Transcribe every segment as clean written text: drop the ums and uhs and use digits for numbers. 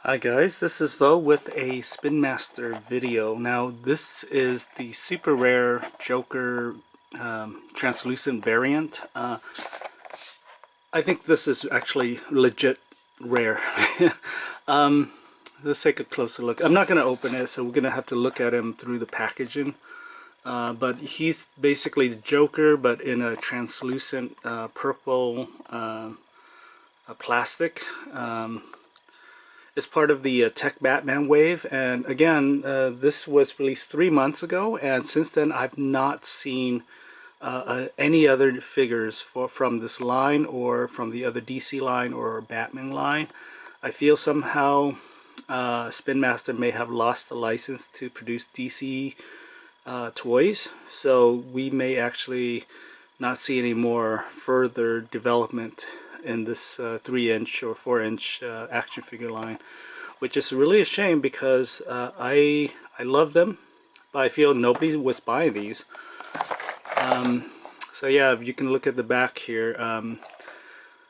Hi guys, this is Vo with a Spin Master video. Now this is the super rare Joker translucent variant. I think this is actually legit rare. Let's take a closer look. I'm not going to open it, so we're going to have to look at him through the packaging. But he's basically the Joker, but in a translucent purple plastic. It's part of the Tech Batman wave, and again, this was released 3 months ago, and since then I've not seen any other figures from this line or from the other DC line or Batman line. I feel somehow Spin Master may have lost the license to produce DC toys, so we may actually not see any more further development in this 3-inch or 4-inch action figure line, which is really a shame because I love them, but I feel nobody was buying these. So yeah, you can look at the back here.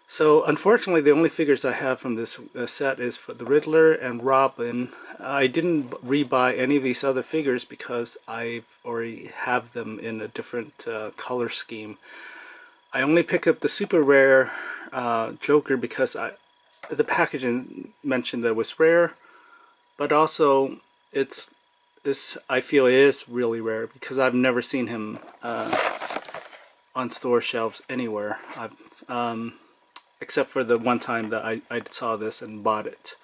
So unfortunately, the only figures I have from this set is for the Riddler and Robin. I didn't rebuy any of these other figures because I already have them in a different color scheme. I only picked up the super rare Joker because the packaging mentioned that it was rare, but also I feel it is really rare because I've never seen him on store shelves anywhere. Except for the one time that I saw this and bought it.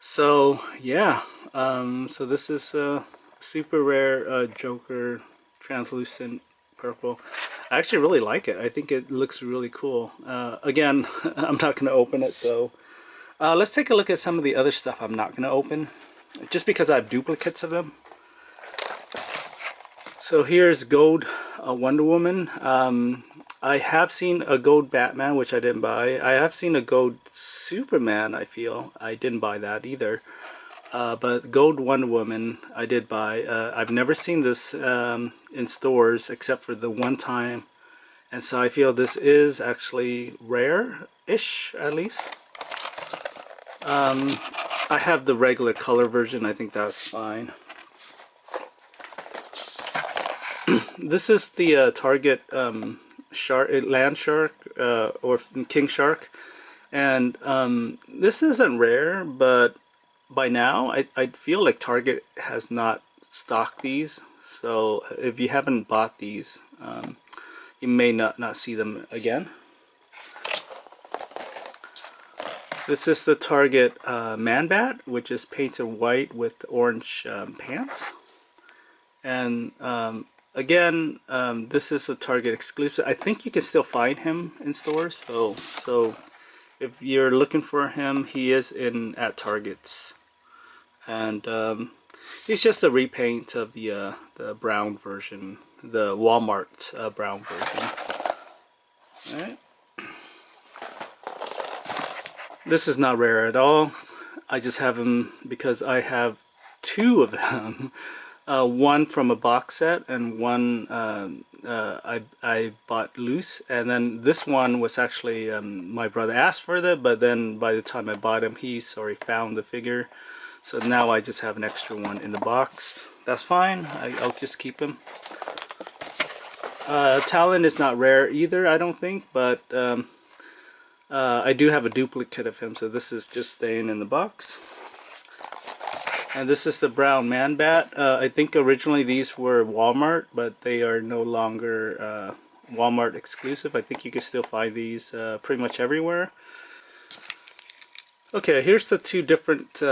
So yeah, so this is a super rare Joker translucent purple. I actually really like it. I think it looks really cool. Again, I'm not going to open it, so let's take a look at some of the other stuff I'm not going to open, just because I have duplicates of them. So here's Gold Wonder Woman. I have seen a Gold Batman, which I didn't buy. I have seen a Gold Superman, I feel. I didn't buy that either. But Gold Wonder Woman, I did buy. I've never seen this in stores except for the one time. And so I feel this is actually rare-ish, at least. I have the regular color version. I think that's fine. This is the Target land shark or king shark, and this isn't rare, but by now I feel like Target has not stocked these, so if you haven't bought these, you may not see them again. This is the Target Man-Bat, which is painted white with orange pants, and again, this is a Target exclusive. I think you can still find him in stores. So if you're looking for him, he is at Targets, and he's just a repaint of the brown version, the Walmart brown version. All right. This is not rare at all. I just have him because I have two of them. One from a box set and one I bought loose, and then this one was actually my brother asked for that, but then by the time I bought him he's already found the figure, so now I just have an extra one in the box. That's fine. I'll just keep him. Talon is not rare either, I don't think, but I do have a duplicate of him, so this is just staying in the box. And this is the brown Man-Bat. I think originally these were Walmart, but they are no longer Walmart exclusive. I think you can still find these pretty much everywhere. Okay, here's the two different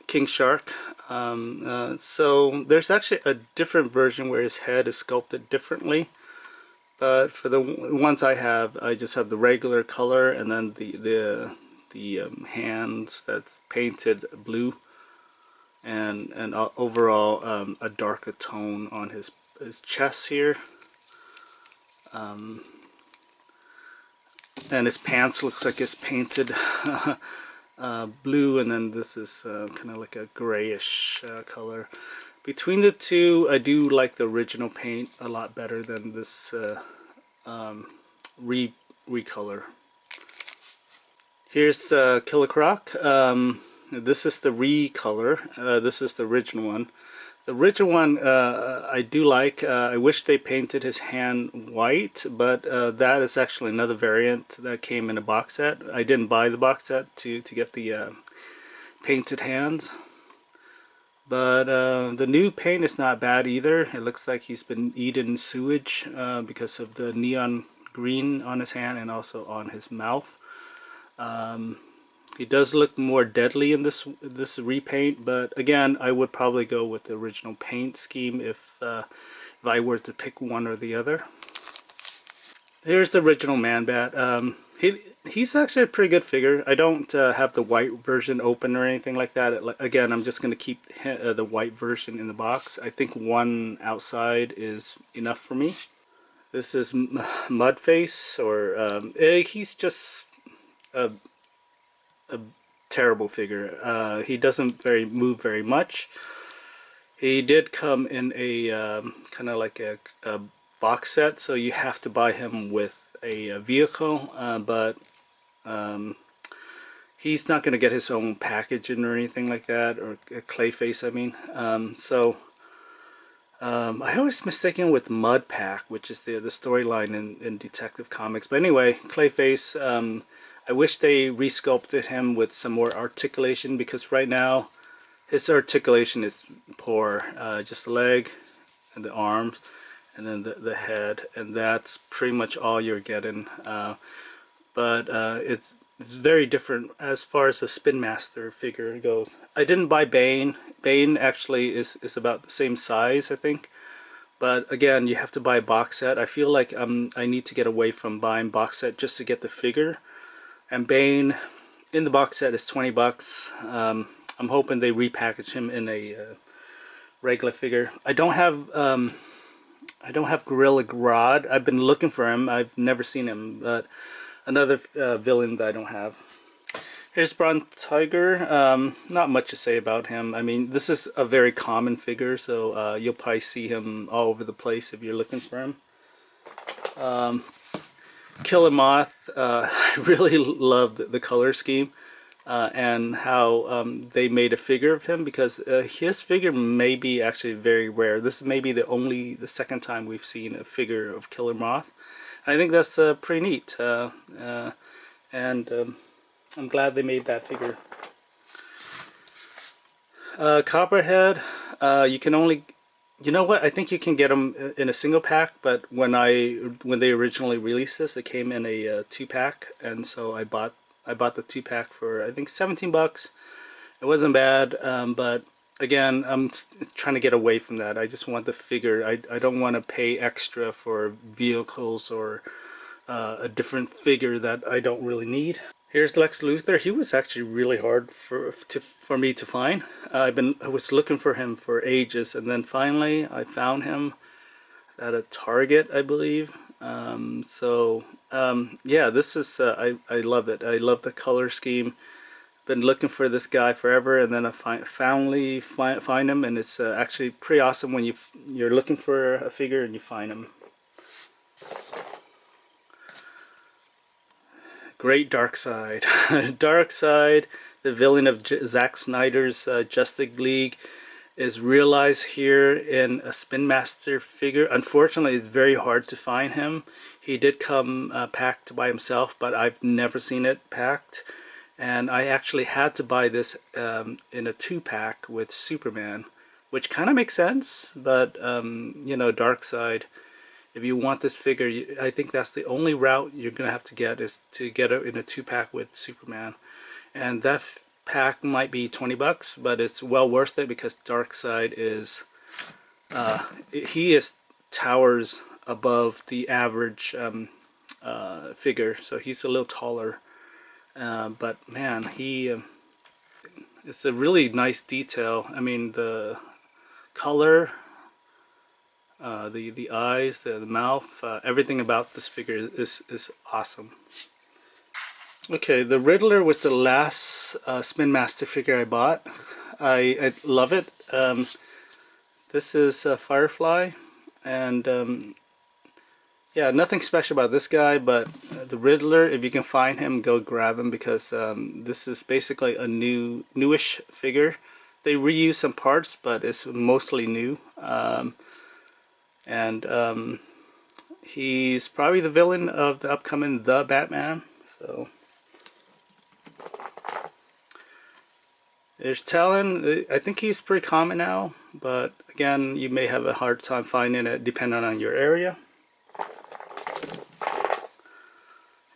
King Shark. So there's actually a different version where his head is sculpted differently. But for the ones I have, I just have the regular color, and then the hands that's painted blue. And overall a darker tone on his chest here, and his pants looks like it's painted blue, and then this is kind of like a grayish color. Between the two, I do like the original paint a lot better than this recolor. Here's Killer Croc. This is the recolor. This is the original one. The original one I do like. I wish they painted his hand white, but that is actually another variant that came in a box set. I didn't buy the box set to get the painted hands. But the new paint is not bad either. It looks like he's been eating sewage because of the neon green on his hand and also on his mouth. He does look more deadly in this repaint, but again, I would probably go with the original paint scheme if I were to pick one or the other. Here's the original Man-Bat. He's actually a pretty good figure. I don't have the white version open or anything like that. Again, I'm just going to keep the white version in the box. I think one outside is enough for me. This is Mudface, or he's just a terrible figure. He doesn't move very much. He did come in a kind of like a box set, so you have to buy him with a vehicle, but he's not going to get his own packaging or anything like that, or a Clayface, I mean. I always mistake him with Mudpack, which is the storyline in Detective Comics. But anyway, Clayface, I wish they resculpted him with some more articulation, because right now his articulation is poor. Just the leg and the arms and then the head, and that's pretty much all you're getting. But it's very different as far as the Spin Master figure goes. I didn't buy Bane. Bane actually is about the same size, I think. But again, you have to buy a box set. I feel like I need to get away from buying box set just to get the figure. And Bane in the box set is 20 bucks. I'm hoping they repackage him in a regular figure. I don't have Gorilla Grodd. I've been looking for him. I've never seen him, but another villain that I don't have. Here's Bronze Tiger. Not much to say about him. I mean, this is a very common figure, so you'll probably see him all over the place if you're looking for him. Killer Moth. I really love the color scheme and how they made a figure of him, because his figure may be actually very rare. This is maybe the second time we've seen a figure of Killer Moth. I think that's pretty neat, and I'm glad they made that figure. Copperhead, you can only, you know what? I think you can get them in a single pack, but when they originally released this, it came in a 2-pack, and so I bought the 2-pack for I think 17 bucks. It wasn't bad, but again, I'm trying to get away from that. I just want the figure. I don't want to pay extra for vehicles or a different figure that I don't really need. Here's Lex Luthor. He was actually really hard for me to find. I was looking for him for ages, and then finally I found him at a Target, I believe. Yeah, this is I love it. I love the color scheme. Been looking for this guy forever, and then I finally find him, and it's actually pretty awesome when you're looking for a figure and you find him. Great Darkseid. Darkseid, the villain of Zack Snyder's Justice League, is realized here in a Spin Master figure. Unfortunately, it's very hard to find him. He did come packed by himself, but I've never seen it packed. And I actually had to buy this in a 2-pack with Superman, which kind of makes sense, but you know, Darkseid, if you want this figure, I think that's the only route you're going to have to get, is to get it in a 2-pack with Superman. And that pack might be 20 bucks, but it's well worth it, because Darkseid is, he towers above the average figure, so he's a little taller. But man, it's a really nice detail. I mean, the color, the eyes, the mouth, everything about this figure is awesome. Okay, the Riddler was the last Spin Master figure I bought. I love it. This is Firefly, and Yeah, nothing special about this guy, but the Riddler, if you can find him, go grab him because this is basically a newish figure. They reuse some parts, but it's mostly new. And he's probably the villain of the upcoming The Batman. So there's Talon. I think he's pretty common now, but again, you may have a hard time finding it depending on your area.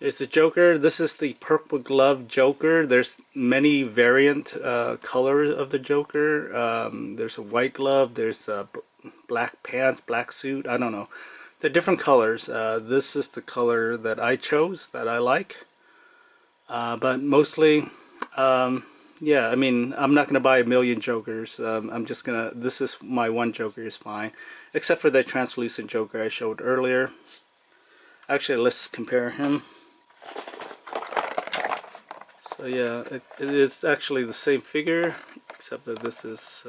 It's the Joker. This is the purple glove Joker. There's many variant colors of the Joker. There's a white glove. There's black pants, black suit. I don't know. They're different colors. This is the color that I chose, that I like. But mostly, yeah, I mean, I'm not going to buy a million Jokers. I'm just going to, this is my one Joker is fine. Except for that translucent Joker I showed earlier. Actually, let's compare him. So yeah, it's actually the same figure, except that this is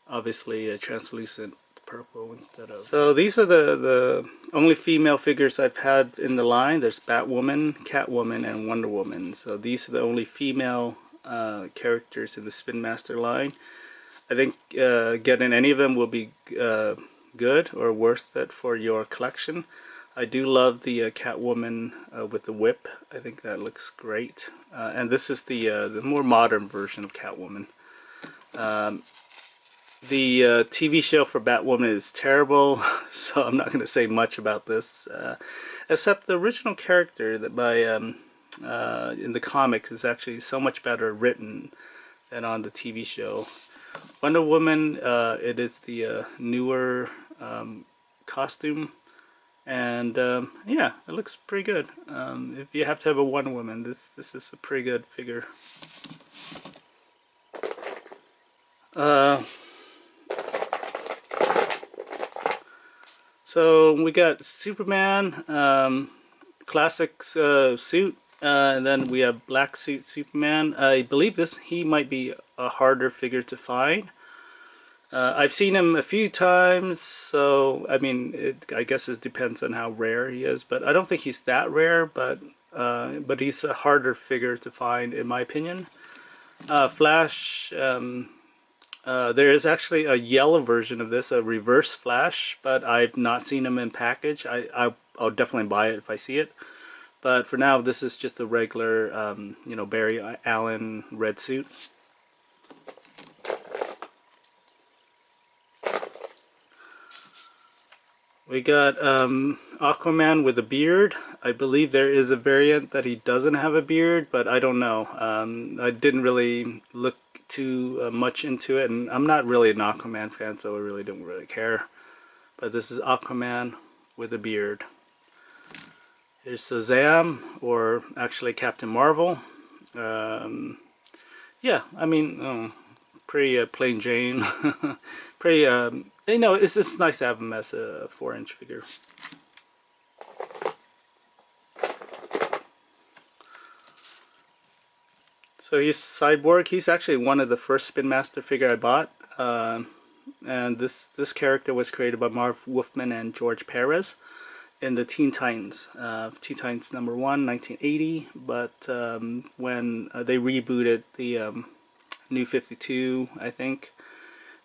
obviously a translucent purple instead of. So these are the only female figures I've had in the line. There's Batwoman, Catwoman, and Wonder Woman. So these are the only female characters in the Spin Master line. I think getting any of them will be good or worth it for your collection. I do love the Catwoman with the whip. I think that looks great. And this is the more modern version of Catwoman. The TV show for Batwoman is terrible, so I'm not going to say much about this. Except the original character that by in the comics is actually so much better written than on the TV show. Wonder Woman, it is the newer costume. And yeah, it looks pretty good. If you have to have a Wonder Woman, this is a pretty good figure. So we got Superman, classic suit, and then we have black suit Superman. I believe he might be a harder figure to find. I've seen him a few times, so I mean, I guess it depends on how rare he is. But I don't think he's that rare. But he's a harder figure to find, in my opinion. Flash. There is actually a yellow version of this, a reverse Flash, but I've not seen him in package. I'll definitely buy it if I see it. But for now, this is just a regular, you know, Barry Allen red suit. We got Aquaman with a beard. I believe there is a variant that he doesn't have a beard, but I don't know. I didn't really look too much into it, and I'm not really an Aquaman fan, so I really don't really care. But this is Aquaman with a beard. Here's Shazam, or actually Captain Marvel. Yeah, I mean, pretty plain Jane. Pretty, you know, it's just nice to have him as a 4-inch figure. So he's Cyborg. He's actually one of the first Spin Master figure I bought. And this character was created by Marv Wolfman and George Perez in the Teen Titans. Teen Titans #1, 1980. But when they rebooted the New 52, I think,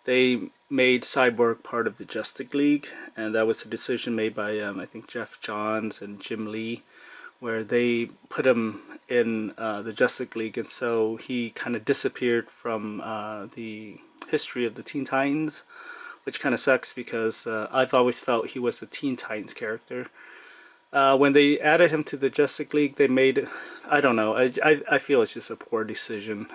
they made Cyborg part of the Justice League, and that was a decision made by I think Jeff Johns and Jim Lee, where they put him in the Justice League, and so he kind of disappeared from the history of the Teen Titans, which kind of sucks because I've always felt he was a Teen Titans character. When they added him to the Justice League, they made, I don't know, I feel it's just a poor decision.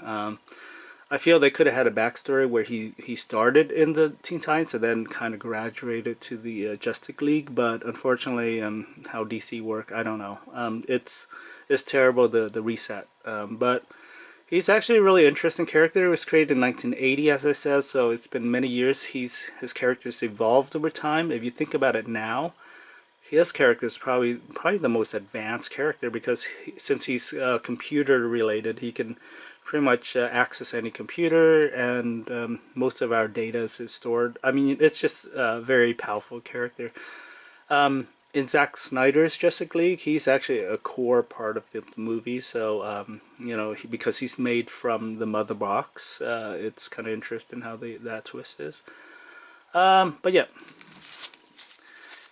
I feel they could have had a backstory where he started in the Teen Titans and then kind of graduated to the Justice League, but unfortunately, how DC work, I don't know. It's terrible, the reset. But he's actually a really interesting character. He was created in 1980, as I said, so it's been many years. His character's evolved over time. If you think about it now, his character is probably the most advanced character because since he's computer related, he can pretty much access any computer, and most of our data is stored. I mean, it's just a very powerful character. In Zack Snyder's Justice League, he's actually a core part of the movie. So, because he's made from the mother box, it's kind of interesting how that twist is. But yeah,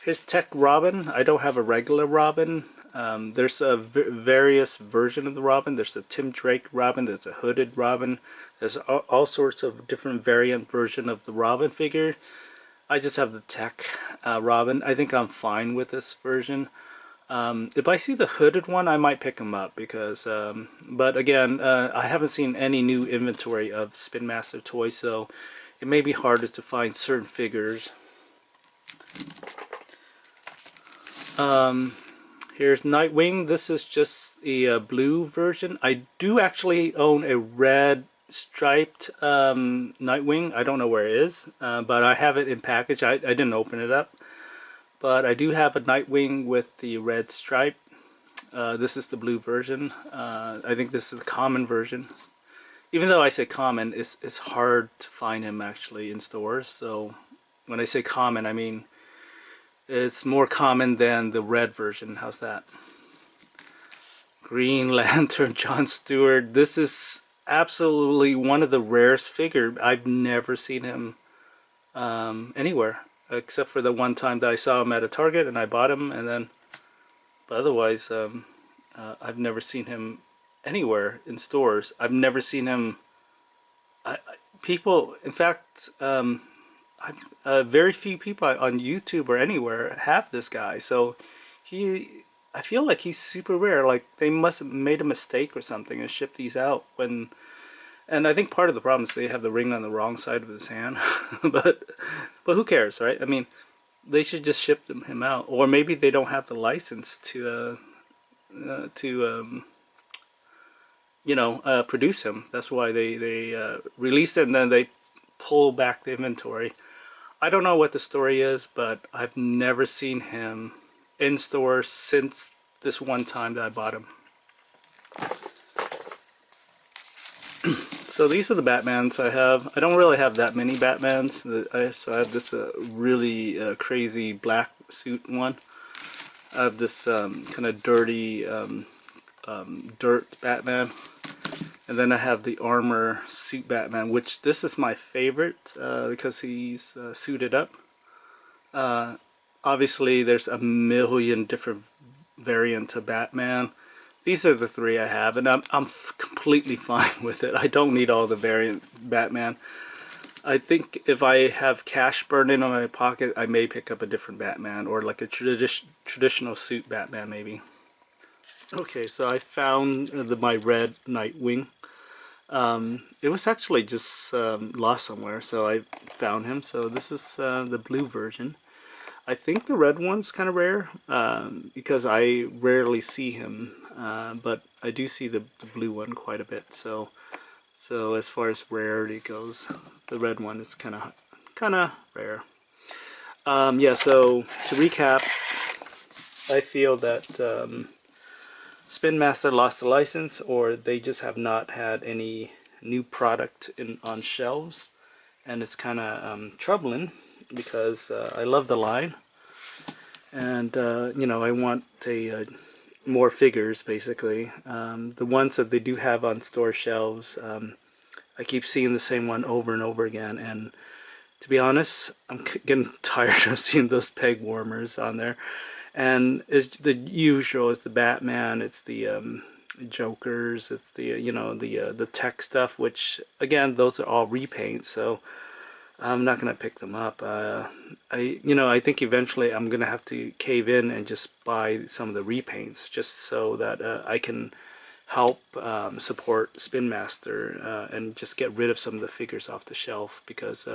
his tech Robin. I don't have a regular Robin. There's a various version of the Robin. There's a Tim Drake Robin. There's a hooded Robin. There's all sorts of different variant version of the Robin figure. I just have the tech Robin. I think I'm fine with this version. If I see the hooded one, I might pick him up because, but again, I haven't seen any new inventory of Spin Master toys, so it may be harder to find certain figures. Here's Nightwing. This is just the blue version. I do actually own a red striped Nightwing. I don't know where it is, but I have it in package. I didn't open it up, but I do have a Nightwing with the red stripe. This is the blue version. I think this is the common version. Even though I say common, it's hard to find him actually in stores. So when I say common, I mean it's more common than the red version. How's that? Green Lantern John Stewart. This is absolutely one of the rarest figures. I've never seen him anywhere except for the one time that I saw him at a Target and I bought him, and then but otherwise I've never seen him anywhere in stores. I've never seen him people, in fact, very few people on YouTube or anywhere have this guy, so I feel like he's super rare. Like they must have made a mistake or something and shipped these out when. And I think part of the problem is they have the ring on the wrong side of his hand, but who cares, right? I mean, they should just ship him out, or maybe they don't have the license to produce him. That's why they released it and then they pull back the inventory. I don't know what the story is, but I've never seen him in stores since this one time that I bought him. So these are the Batmans I have. I don't really have that many Batmans. So I have this really crazy black suit one. I have this kind of dirty dirt Batman. And then I have the armor suit Batman, which this is my favorite because he's suited up. Obviously, there's a million different variants of Batman. These are the three I have, and I'm completely fine with it. I don't need all the variant Batman. I think if I have cash burning in my pocket, I may pick up a different Batman, or like a traditional suit Batman maybe. Okay, so I found my red Nightwing. It was actually just lost somewhere, so I found him. So this is the blue version. I think the red one's kind of rare because I rarely see him, but I do see the blue one quite a bit. So as far as rarity goes, the red one is kind of rare. Yeah. So to recap, I feel that Spin Master lost the license, or they just have not had any new product on shelves, and it's kind of troubling because I love the line, and I want more figures basically. The ones that they do have on store shelves, I keep seeing the same one over and over again, and to be honest, I'm getting tired of seeing those peg warmers on there. And it's the usual. It's the Batman. It's the Jokers. It's the the tech stuff. Which again, those are all repaints. So I'm not gonna pick them up. I think eventually I'm gonna have to cave in and just buy some of the repaints, just so that I can help support Spin Master and just get rid of some of the figures off the shelf because.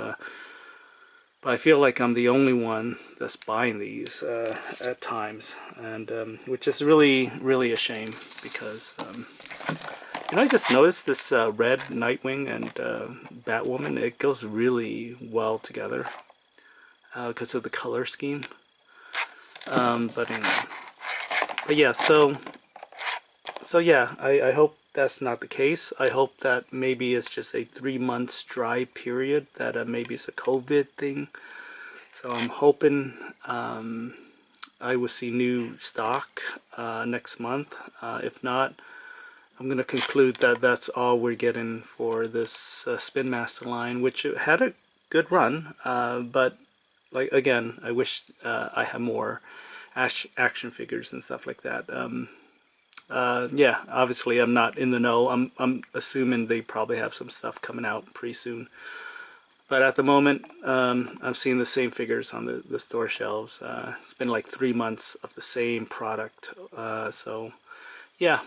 But I feel like I'm the only one that's buying these at times, and which is really, really a shame because I just noticed this red Nightwing and Batwoman. It goes really well together because of the color scheme. But anyway, but yeah. So yeah, I hope that's not the case. I hope that maybe it's just a 3 months dry period, that maybe it's a COVID thing. So I'm hoping I will see new stock next month. If not, I'm going to conclude that that's all we're getting for this Spin Master line, which had a good run, but like again, I wish I had more action figures and stuff like that. Yeah, obviously I'm not in the know. I'm assuming they probably have some stuff coming out pretty soon. But at the moment, I'm seeing the same figures on the store shelves. It's been like 3 months of the same product. So yeah.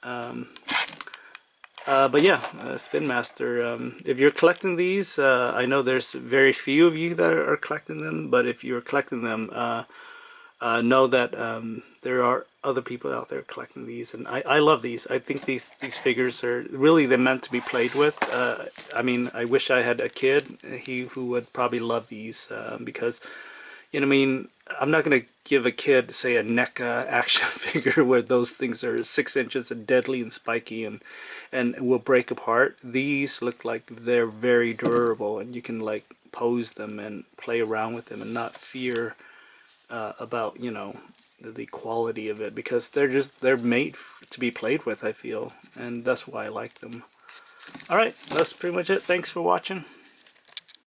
But yeah, Spin Master. If you're collecting these, I know there's very few of you that are collecting them. But if you're collecting them, know that there are other people out there collecting these, and I love these. I think these figures are really, they're meant to be played with. I mean, I wish I had a kid who would probably love these because, you know, I mean, I'm not gonna give a kid, say, a NECA action figure where those things are 6 inches and deadly and spiky and will break apart. These look like they're very durable, and you can like pose them and play around with them and not fear about, you know, the quality of it, because they're made to be played with, I feel, and that's why I like them. Alright, that's pretty much it. Thanks for watching.